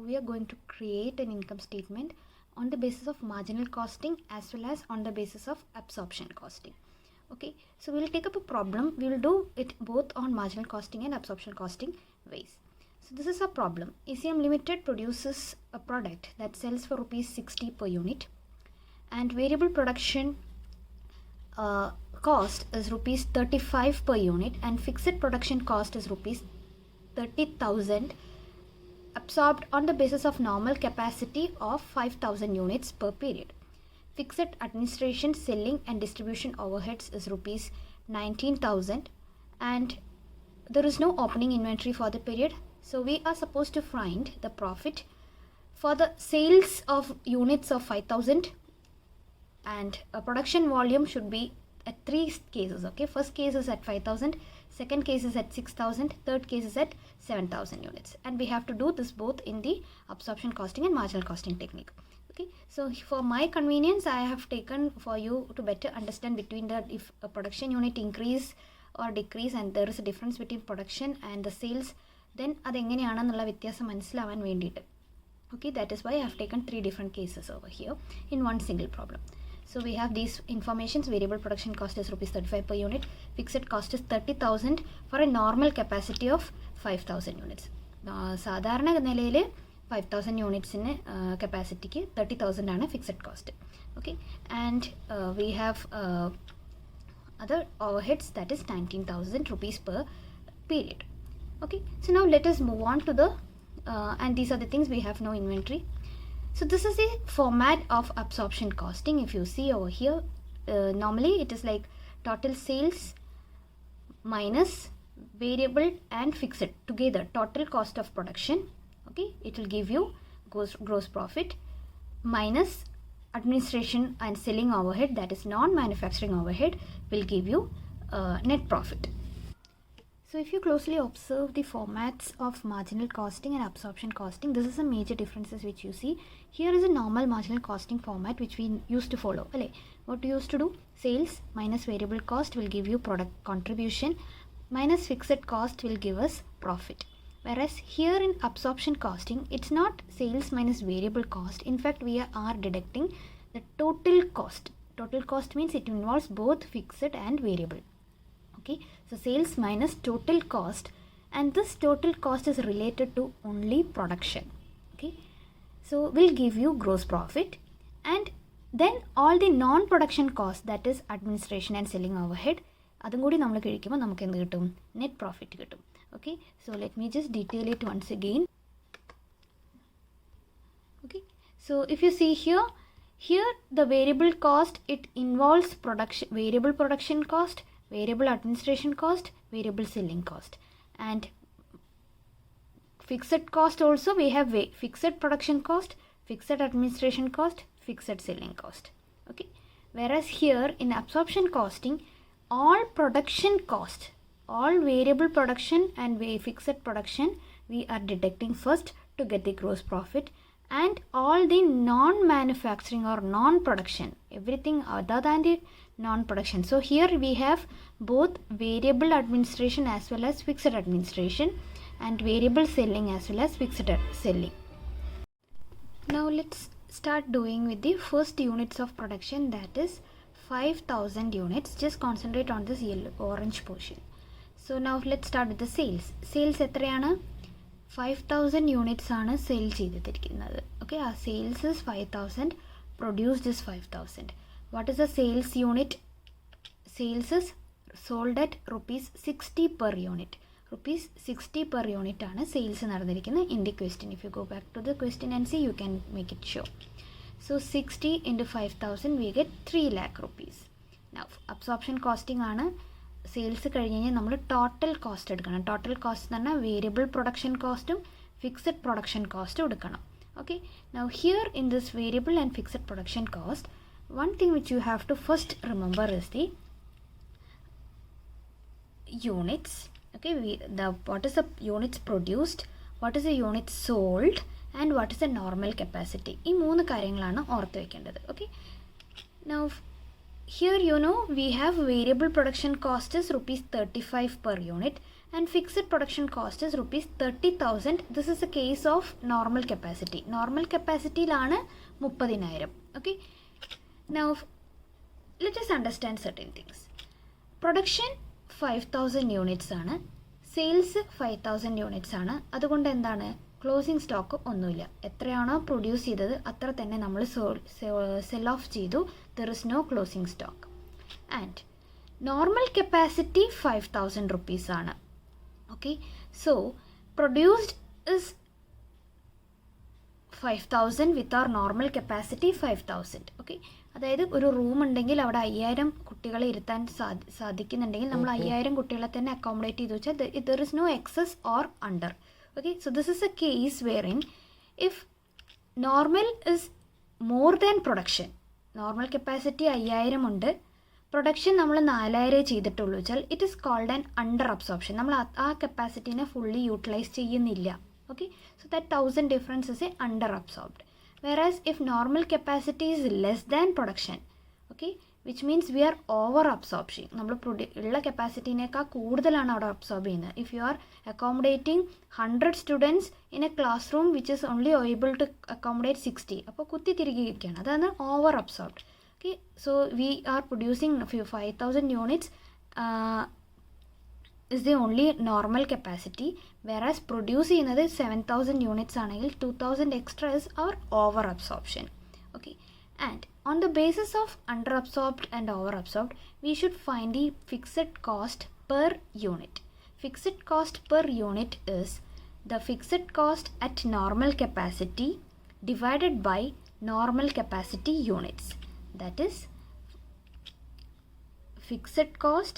we are going to create an income statement on the basis of marginal costing as well as on the basis of absorption costing. Okay, so we will take up a problem. We will do it both on marginal costing and absorption costing ways. So this is a problem. ECM Limited produces a product that sells for rupees 60 per unit, and variable production cost is rupees 35 per unit, and fixed production cost is rupees 30,000 absorbed on the basis of normal capacity of 5,000 units per period. Fixed administration, selling and distribution overheads is rupees 19,000, and there is no opening inventory for the period. So we are supposed to find the profit for the sales of units of 5,000, and a production volume should be at 3 cases. Okay, first case is at 5,000, second case is at 6,000, third case is at 7,000 units, and we have to do this both in the absorption costing and marginal costing technique. Okay, so for my convenience, I have taken for you to better understand between the if a production unit increase or decrease and there is a difference between production and the sales, then അതെങ്ങനെയാണെന്നുള്ള വ്യത്യാസം മനസ്സിലാവാൻ വേണ്ടിയിട്ട്. Okay, that is why I have taken 3 different cases over here in one single problem. So we have these informations. Variable production cost is rupees 35 per unit. Fixed cost is 30,000 for a normal capacity of 5,000 units. സാധാരണ നിലയിൽ 5,000 യൂണിറ്റ്സിന് കപ്പാസിറ്റിക്ക് 30,000 ആണ് fixed cost. Okay, and we have other overheads, that is 19,000 rupees per period. Okay, so now let us move on to the and these are the things. We have no inventory. So this is the format of absorption costing. If you see over here, normally it is like total sales minus variable and fixed together, total cost of production. Okay, it will give you gross profit minus administration and selling overhead, that is non-manufacturing overhead, will give you net profit. So if you closely observe the formats of marginal costing and absorption costing, this is a major differences which you see. Here is a normal marginal costing format which we used to follow. What we used to do, sales minus variable cost will give you product contribution, minus fixed cost will give us profit. Whereas here in absorption costing, it's not sales minus variable cost. In fact, we are deducting the total cost. Total cost means it involves both fixed and variable. Okay, so sales minus total cost, and this total cost is related to only production. Okay, so we'll give you gross profit, and then all the non-production cost, that is administration and selling overhead, അതും കൂടി നമ്മൾ കഴിക്കുമ്പോൾ നമുക്ക് എന്ത് കിട്ടും? Net profit കിട്ടും. Okay, so let me just detail it once again. Okay, so if you see here the variable cost, it involves production, variable production cost, variable administration cost, variable selling cost, and fixed cost also we have fixed production cost, fixed administration cost, fixed selling cost. Okay, whereas here in absorption costing, all production cost, all variable production and fixed production we are deducting first to get the gross profit, and all the non-manufacturing or non-production, everything other than the non-production. So here we have both variable administration as well as fixed administration, and variable selling as well as fixed selling. Now let's start doing with the first units of production, that is 5,000 units. Just concentrate on this yellow orange portion. So now let's start with the sales. Sales എത്രയാണ്? 5,000 units ആണ് sale ചെയ്തിരിക്കുന്നത്. Okay, our sales is 5,000, produced is 5,000. What is the sales unit? Sales is sold at rupees 60 per unit. Rupees 60 per unit ആണ് sales നടന്നിരിക്കുന്നത് in the question. If you go back to the question and see, you can make it show. So 60 into 5,000 we get 3 lakh rupees. Now absorption costing ആണ്. Sales കഴിഞ്ഞ് കഴിഞ്ഞാൽ നമ്മൾ total cost എടുക്കണം. Total cost എന്ന് പറഞ്ഞാൽ variable production കോസ്റ്റും fixed production കോസ്റ്റും എടുക്കണം. Okay, now here in this variable and fixed production cost, one thing which you have to first remember is the units. Okay, what is the units produced, what is the units sold, and what is the normal capacity. ഈ 3 കാര്യങ്ങളാണ് ഓർത്ത് വെക്കേണ്ടത്. Okay, now here we have variable production cost is rupees 35 per unit, and fixed production cost is rupees 30,000. This is a case of normal capacity. Normal capacity ലാണ് 30,000. Okay. Now let us understand certain things. Production 5,000 units ആണ്, sales 5,000 units ആണ്. അതുകൊണ്ട് എന്താണ്, closing stock ഒന്നുമില്ല. എത്രയാണോ produce ചെയ്തത് അത്ര തന്നെ നമ്മൾ സെൽ ഓഫ് ചെയ്തു. There is no closing stock. And normal capacity 5,000 rupees ആണ്. Okay, so produced is 5,000 with our normal capacity 5,000. Okay, അതായത് ഒരു റൂം ഉണ്ടെങ്കിൽ അവിടെ 5,000 കുട്ടികളെ ഇരുത്താൻ സാധിക്കുന്നുണ്ടെങ്കിൽ നമ്മൾ 5,000 കുട്ടികളെ തന്നെ അക്കോമഡേറ്റ് ചെയ്ത് വെച്ചാൽ there is no excess or under. Okay, so this is a case wherein if normal is more than production, normal capacity 5,000 ഉണ്ട്, പ്രൊഡക്ഷൻ നമ്മൾ 4,000 ചെയ്തിട്ടുള്ളൂ വെച്ചാൽ it is called an under absorption. നമ്മൾ ആ കപ്പാസിറ്റീനെ ഫുള്ളി യൂട്ടിലൈസ് ചെയ്യുന്നില്ല. Okay, so that 1,000 difference is a under absorbed. Whereas if normal capacity is less than production, okay, which means we are over absorption. നമ്മൾ ഉള്ള കപ്പാസിറ്റീനേക്കാൾ കൂടുതലാണ് അവിടെ absorb ചെയ്യുന്നത്. If you are accommodating 100 students in a class room which is only able to accommodate 60, അപ്പോൾ കുത്തി തിരികെയിരിക്കുകയാണ്. അതാണ് over absorbed. Okay, so we are producing 5,000 units is the only normal capacity, whereas produce ചെയ്യുന്നത് 7,000 units ആണെങ്കിൽ 2,000 extra is our over absorption. Okay, and on the basis of under absorbed and over absorbed, we should find the fixed cost per unit. Fixed cost per unit is the fixed cost at normal capacity divided by normal capacity units. That is fixed cost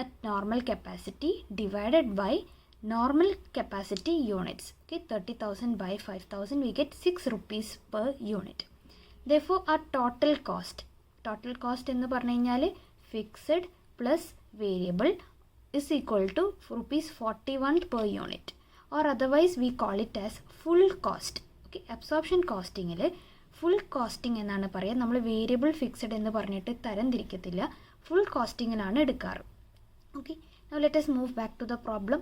at normal capacity divided by normal capacity units. Okay, 30,000 by 5,000, we get 6 rupees per unit. Therefore our total cost എന്ന് പറഞ്ഞു കഴിഞ്ഞാൽ fixed plus variable is equal to rupees 41 per unit, or otherwise we call it as full cost. Okay, absorption costingil full costing എന്നാണ് പറയുക. നമ്മൾ variable fixed എന്ന് പറഞ്ഞിട്ട് തരം തിരിക്കത്തില്ല, full കോസ്റ്റിങ്ങിലാണ് എടുക്കാറ്. Okay, now let us move back to the problem.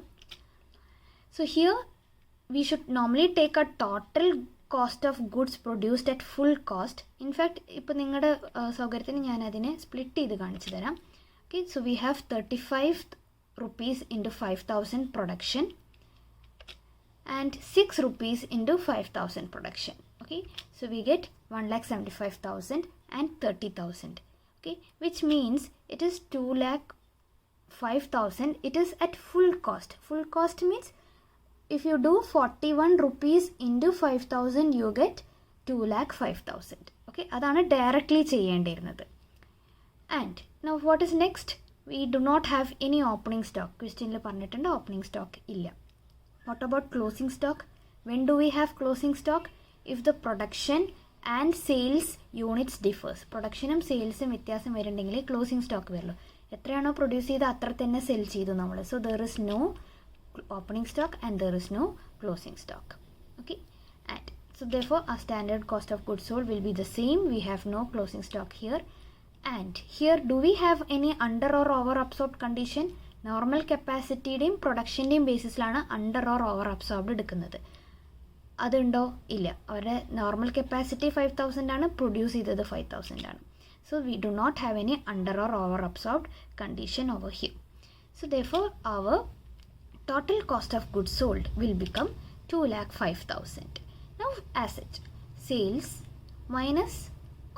So here we should normally take a total cost of goods produced at full cost. In fact, ഇപ്പോൾ നിങ്ങളുടെ സൗകര്യത്തിന് ഞാൻ അതിനെ സ്പ്ലിറ്റ് ചെയ്ത് കാണിച്ചു തരാം. Okay, so we have 35 rupees into 5,000 production and 6 rupees into 5,000 production. Okay, so we get 1,75,000 and 30,000. Okay, which means it is 2,05,000. It is at full cost. Full cost means if you do 41 rupees into 5,000 you get 2,05,000. Okay, അതാണ് directly ചെയ്യേണ്ടിയിരുന്നത്. And now what is next? we do not have any opening stock. ക്വസ്റ്റ്യനിൽ പറഞ്ഞിട്ടുണ്ട് opening stock ഇല്ല. what about closing stock? when do we have closing stock? if the production and sales units differs. പ്രൊഡക്ഷനും സെയിൽസും വ്യത്യാസം വരുന്നുണ്ടെങ്കിൽ closing stock വരുള്ളൂ. എത്രയാണോ produce ചെയ്ത് അത്ര തന്നെ സെൽ ചെയ്തു നമ്മൾ. So there is no opening stock and there is no closing stock. Okay, and so therefore our standard cost of goods sold will be the same. We have no closing stock here. And here do we have any under or over absorbed condition? normal capacity ടെയും പ്രൊഡക്ഷൻ്റെയും ബേസിസിലാണ് under or over absorbed എടുക്കുന്നത്. അതുണ്ടോ? ഇല്ല. അവരുടെ normal capacity 5,000 ആണ്, produce ചെയ്തത് 5,000 ആണ്. So we do not have any under or over absorbed condition over here. So therefore our total cost of goods sold will become 2,05,000. Now as such, sales minus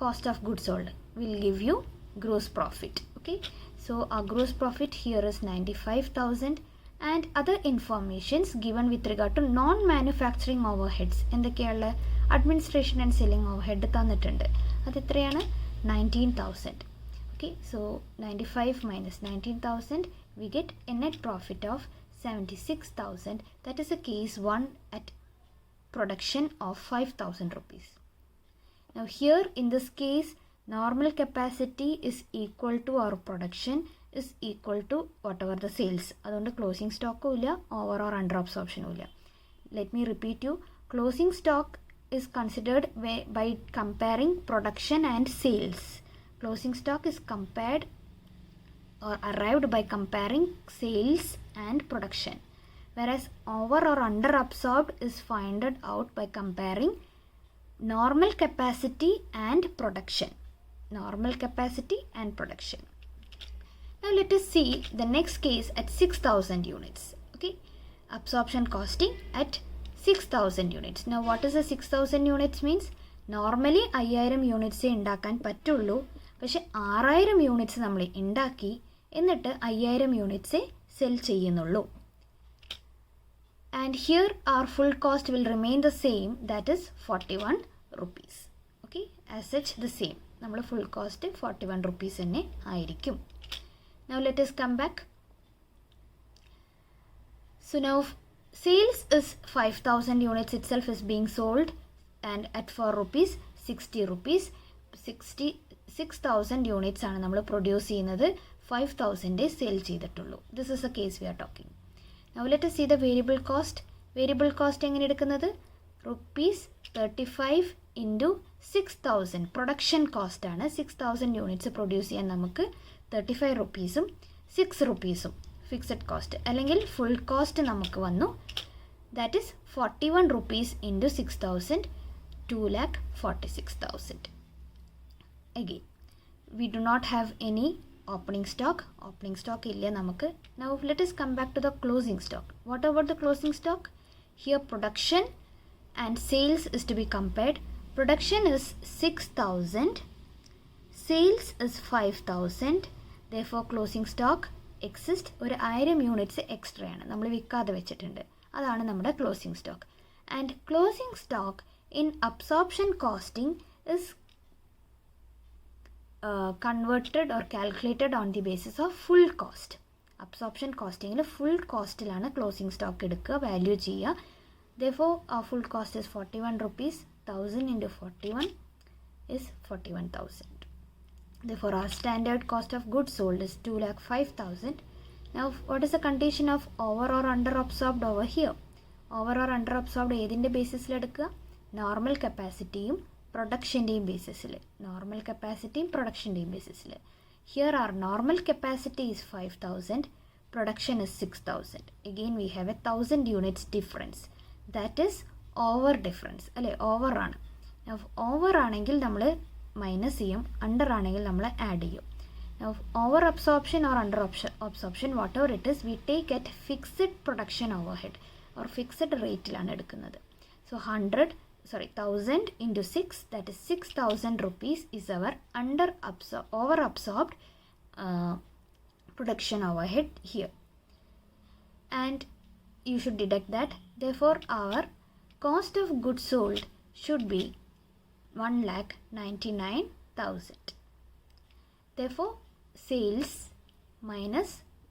cost of goods sold will give you gross profit. Okay, so our gross profit here is 95,000 and other informations given with regard to non-manufacturing overheads. എന്തൊക്കെയുള്ള administration and selling overhead തന്നിട്ടുണ്ട്. അത് എത്രയാണ്? 19,000. Okay, so 95 minus 19,000 we get a net profit of 76,000. That is a case 1 at production of 5,000 rupees. Now here in this case normal capacity is equal to our production is equal to whatever the sales. അതുകൊണ്ട് closing സ്റ്റോക്കും ഇല്ല, over or under അബ്സോർപ്ഷനും ഇല്ല. Let me repeat you. Closing stock is considered by comparing production and sales. Closing stock is compared or arrived by comparing sales and production, whereas over or under absorbed is found out by comparing normal capacity and production. Normal capacity and production. Now let us see the next case at 6,000 units. Okay, absorption costing at 6,000 units. Now what is a 6,000 units means? Normally 5000 units ഉണ്ടാക്കാൻ പറ്റുള്ളൂ, പക്ഷെ 6000 units നമ്മൾ ഉണ്ടാക്കി എന്നിട്ട് 5000 യൂണിറ്റ്സേ cell ചെയ്യുന്നുള്ളൂ. And here our full cost will remain the same, that is 41 rupees. Okay, as such the same. നമ്മൾ full cost 41 rupees തന്നെ ആയിരിക്കും. Now let us come back. So now sales is 5,000 units itself is being sold and at 4 rupees 60 rupees 6,000 units ആണ് നമ്മൾ produce ചെയ്യുന്നത്, 5,000 sale ചെയ്തിട്ടുള്ളൂ. This is a case we are talking. Now let us see the variable cost. Variable cost എങ്ങനെ എടുക്കുന്നത്? rupees 35 into 6,000 production cost ആണ്. 6,000 units produce ചെയ്യാൻ നമുക്ക് 35 റുപ്പീസും 6 റുപ്പീസും fixed cost, അല്ലെങ്കിൽ ഫുൾ കോസ്റ്റ് നമുക്ക് വന്നു, that is 41 rupees into 6,000, 2,46,000. Again, we do not have any opening stock. Opening stock ഇല്ല നമുക്ക്. Now let us come back to the closing stock. What about the closing stock? Here production and sales is to be compared. Production is 6,000, sales is 5,000. Therefore closing stock exist ഒരു 1000 units extra ആണ് നമ്മൾ വിൽക്കാതെ വെച്ചിട്ടുണ്ട്, അതാണ് നമ്മുടെ closing stock. And closing stock in absorption costing is converted or calculated on the basis of full cost. Absorption കോസ്റ്റിങ്ങിൽ full കോസ്റ്റിലാണ് closing stock എടുക്കുക, value ചെയ്യുക. Therefore our full cost is 41 rupees. 1000 into 41 is 41,000. Therefore our standard cost of goods sold is 2,05,000. Now what is the condition of over or under absorbed over here? Over or under absorbed ഏതിൻ്റെ ബേസിസിൽ എടുക്കുക? Normal കപ്പാസിറ്റിയും പ്രൊഡക്ഷൻ്റെയും ബേസിസിൽ. Normal കപ്പാസിറ്റിയും പ്രൊഡക്ഷൻ്റെയും ബേസിസിൽ. Here our normal capacity is 5,000, production is 6,000. Again we have 1,000 units difference. That is over difference അല്ലേ, ഓവർ ആണ്. ഓവർ ആണെങ്കിൽ നമ്മൾ മൈനസ് ചെയ്യും, അണ്ടർ ആണെങ്കിൽ നമ്മൾ ആഡ് ചെയ്യും. Over absorption or under absorption whatever it is, we take at fixed production overhead or fixed റേറ്റിലാണ് എടുക്കുന്നത്. So 1,000 into 6, that is 6,000 rupees is our over absorbed production overhead here, and you should deduct that. Therefore our cost of goods sold should be 1,99,000. Therefore sales minus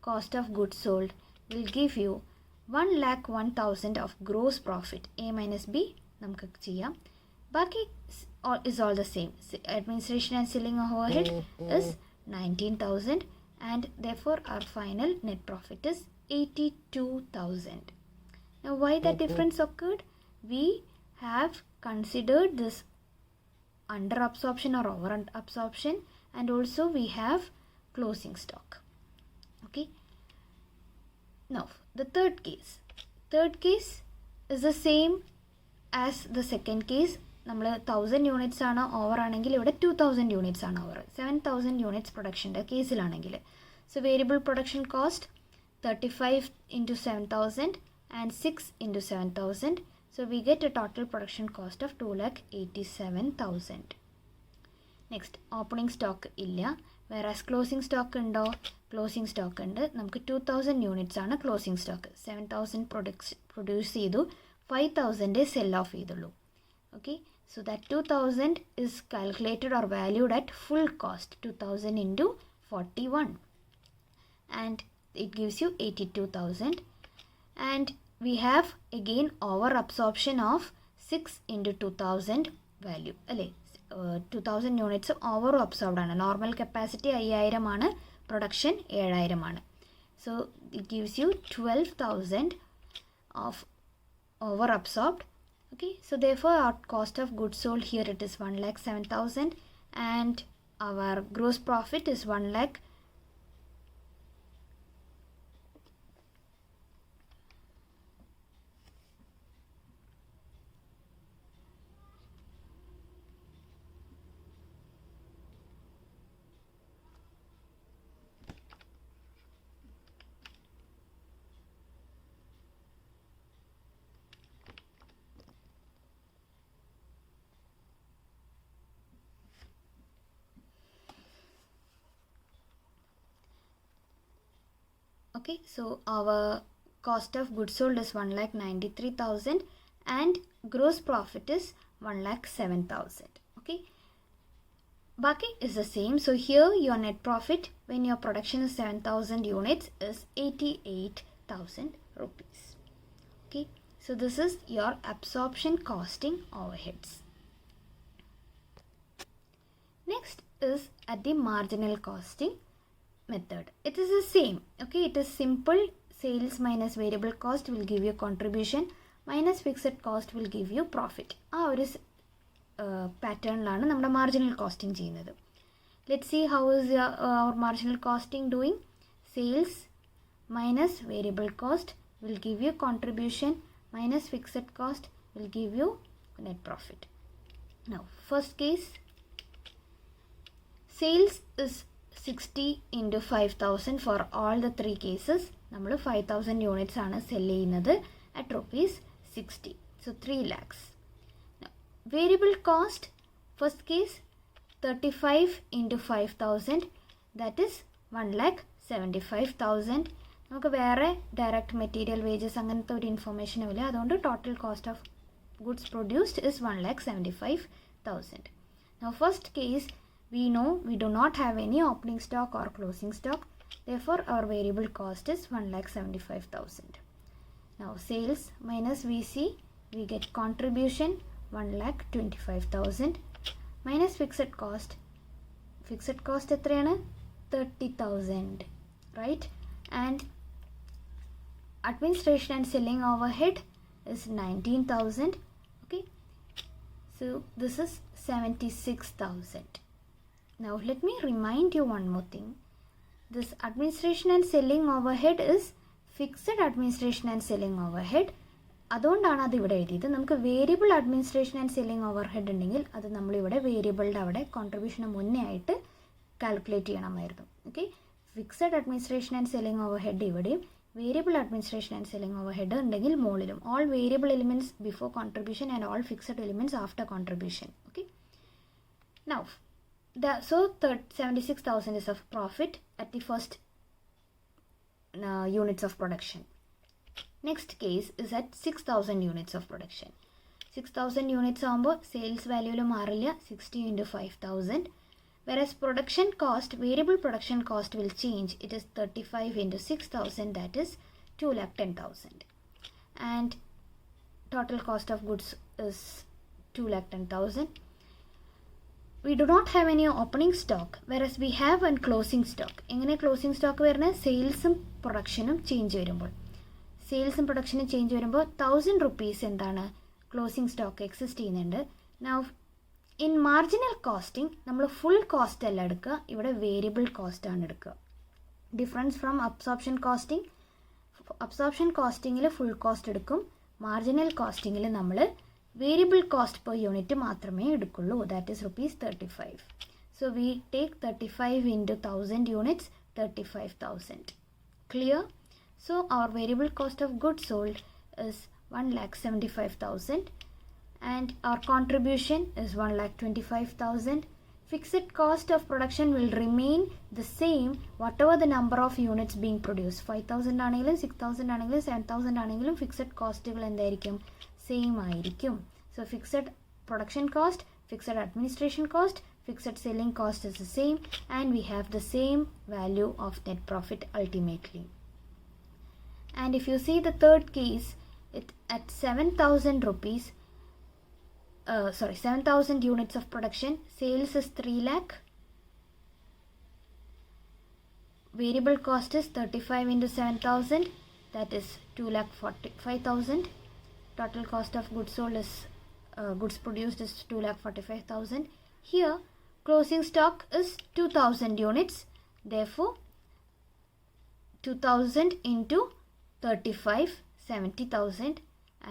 cost of goods sold will give you 1,01,000 of gross profit. A minus B നമുക്ക് ചെയ്യാം. ബാക്കി is all the same. Administration and selling overhead is 19,000, and therefore our final net profit is 82,000. Now why that difference occurred? We have considered this under absorption or over absorption, and also we have closing stock. Okay. Now the third case is the same as the second case. നമ്മൾ 1,000 units ആണ് over ആണെങ്കിൽ ഇവിടെ 2,000 units ആണ് over. 7,000 units പ്രൊഡക്ഷൻ്റെ കേസിലാണെങ്കിൽ, so variable production cost 35 into 7,000 and 6 into 7,000. So we get a total production cost of 2,87,000. Next, opening stock ഇല്ല, whereas closing stock ഉണ്ടോ? Closing stock ഉണ്ട്. നമുക്ക് 2,000 യൂണിറ്റ്സ് ആണ് ക്ലോസിംഗ് സ്റ്റോക്ക്. 7,000 പ്രൊഡ്യൂസ് ചെയ്തു, 5,000 സെൽ ഓഫ് ചെയ്തുള്ളൂ. Okay, so that 2,000 is calculated or valued at full cost, 2,000 into 41, and it gives you 82,000. And we have again over absorption of 6 into 2,000 value അല്ലേ. 2,000 units over absorbed ആണ്. Normal capacity 5,000 ആണ്, production 7,000 ആണ്. So it gives you 12,000 of over absorbed. Okay, so therefore our cost of goods sold here it is 1,07,000, and our gross profit is 1,00,000. Okay, so our cost of goods sold is 1,93,000 and gross profit is 1,07,000. Okay, Baki is the same. So here your net profit when your production is 7,000 units is 88,000 rupees. Okay, so this is your absorption costing overheads. Next is at the marginal costing method. It is the same. Okay, it is simple. Sales minus variable cost will give you contribution minus fixed cost will give you profit. ആ ഒരു പാറ്റേണിലാണ് നമ്മുടെ marginal costing ചെയ്യുന്നത്. Let's see how is our marginal costing doing. Sales minus variable cost will give you contribution minus fixed cost will give you net profit. Now first case, sales is 60 into 5,000 for all the three cases. നമ്മൾ 5,000 units ആണ് cell ചെയ്യുന്നത് at rupees 60, so 3 lakhs. Now variable cost, first case 35 into 5,000, that is 1,75,000. നമുക്ക് വേറെ direct material wages അങ്ങനത്തെ ഒരു ഇൻഫർമേഷനും ഇല്ല. അതുകൊണ്ട് total cost of goods produced is 1,75,000. Now first case, we know we do not have any opening stock or closing stock. Therefore, our variable cost is 1,75,000. Now sales minus VC, we get contribution 1,25,000 minus fixed cost. Fixed cost എത്രയാണ്? 30,000, right? And administration and selling overhead is 19,000. Okay, so this is 76,000. Now let me remind you one more thing. This administration and selling overhead is fixed administration and selling overhead. അതുകൊണ്ടാണ് അത് ഇവിടെ എഴുതിയത്. നമുക്ക് variable administration and selling overhead ഉണ്ടെങ്കിൽ അത് നമ്മളിവിടെ വേരിയബിളിൻ്റെ അവിടെ കോൺട്രിബ്യൂഷന് മുന്നേ ആയിട്ട് കാൽക്കുലേറ്റ് ചെയ്യണമായിരുന്നു. Okay, fixed administration and selling overhead ഇവിടെയും variable administration and selling overhead ഉണ്ടെങ്കിൽ മുകളിലും. All variable elements before contribution and all fixed elements after contribution. Okay, now so 76,000 is of profit at the first units of production. Next case is at 6,000 units of production. 6,000 units ആകുമ്പോൾ sales വാല്യൂയിൽ മാറില്ല, 60 into 5,000. Whereas production cost, variable production cost will change. It is 35 into 6,000, that is 2,10,000. And total cost of goods is 2,10,000. We do not have any opening stock, whereas we have a closing stock. എങ്ങനെ closing stock വരുന്നത്? സെയിൽസും പ്രൊഡക്ഷനും change വരുമ്പോൾ. സെയിൽസും പ്രൊഡക്ഷനും change വരുമ്പോൾ 1,000 rupees എന്താണ് closing stock exist ചെയ്യുന്നുണ്ട്. Now in marginal costing നമ്മൾ full cost അല്ല എടുക്കുക, ഇവിടെ വേരിയബിൾ കോസ്റ്റ് ആണ് എടുക്കുക. Difference from absorption costing. Absorption കോസ്റ്റിങ്ങിൽ ഫുൾ കോസ്റ്റ് എടുക്കും, മാർജിനൽ കോസ്റ്റിങ്ങിൽ നമ്മൾ വേരിയബിൾ കോസ്റ്റ് പെർ യൂണിറ്റ് മാത്രമേ എടുക്കുള്ളൂ. That is rupees 35. So we take 35 into 1,000 units, 35,000. Clear? So our variable cost of goods sold is 1,75,000 and our contribution is 1,25,000. Fixed cost of production will remain the same whatever the number of units being produced. 5,000 ആണെങ്കിലും 6,000 ആണെങ്കിലും 7,000 ആണെങ്കിലും fixed കോസ്റ്റുകൾ എന്തായിരിക്കും? Same ആയിരിക്കും. So fixed production cost, fixed administration cost, fixed selling cost is the same and we have the same value of net profit ultimately. And if you see the third case, it at 7,000 rupees, 7,000 units of production, sales is 3 lakh, variable cost is 35 into 7,000, that is 2,45,000. Total cost of goods sold is goods produced is 2,45,000. Here closing stock is 2,000 units, therefore 2,000 into 35, 70,000,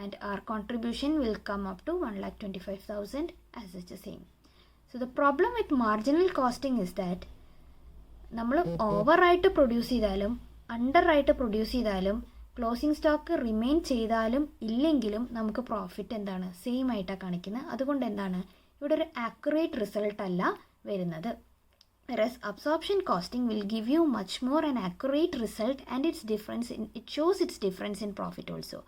and our contribution will come up to 1,25,000 as it's the same. So the problem with marginal costing is that നമ്മൾ ഓവറായിട്ട് produce ചെയ്താലും അണ്ടറായിട്ട് produce ചെയ്താലും closing stock remain ചെയ്താലും ഇല്ലെങ്കിലും നമുക്ക് profit എന്താണ് same ആയിട്ടാണ് കാണിക്കുന്നത്. അതുകൊണ്ട് എന്താണ് ഇവിടെ ഒരു ആക്യുറേറ്റ് റിസൾട്ട് അല്ല വരുന്നത്. Whereas absorption costing will give you much more an accurate result, and it shows its difference in profit also.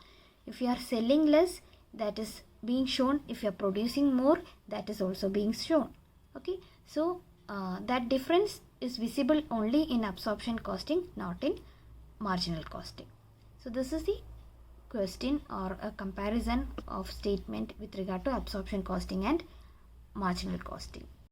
If you are selling less, that is being shown. If you are producing more, that is also being shown. Okay, so that difference is visible only in absorption costing, not in marginal costing. So this is the question or a comparison of statement with regard to absorption costing and marginal costing.